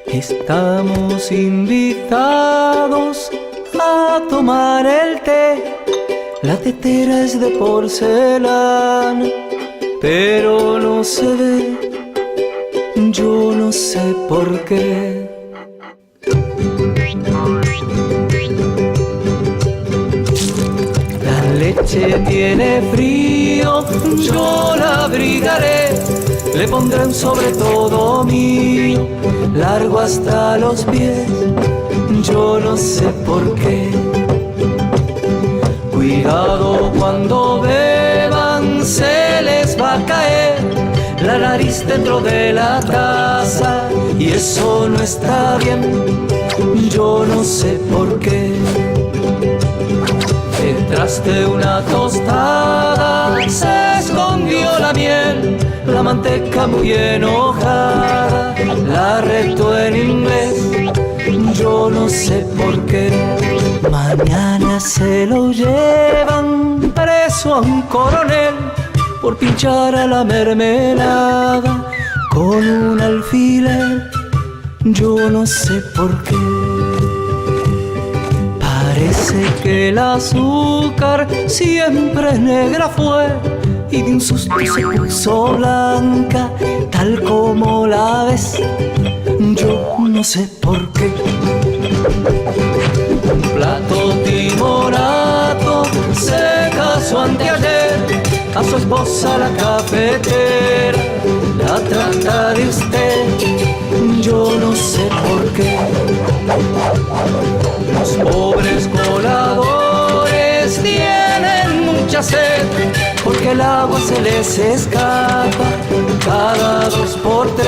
Estamos invitados a tomar el té. La tetera es de porcelana, pero no se ve, yo no sé por qué. La leche tiene frío, yo la abrigaré. Le pondré un sobre todo mío, largo hasta los pies, yo no sé por qué. Cuidado cuando beban, se les va a caer la nariz dentro de la taza, y eso no está bien, yo no sé por qué. Detrás de una tostada se escondió la miel, la manteca muy enojada la retó en inglés, yo no sé por qué. Mañana se lo llevan preso a un coronel por pinchar a la mermelada con un alfiler, yo no sé por qué. Parece que el azúcar siempre negra fue y de un susto se puso blanca, tal como la ves, yo no sé por qué. Un plato timorato se casó anteayer, a su esposa la cafetera la trata de usted, yo no sé por qué. Los pobres coladores tienen mucha sed, porque el agua se les escapa cada 2 por 3,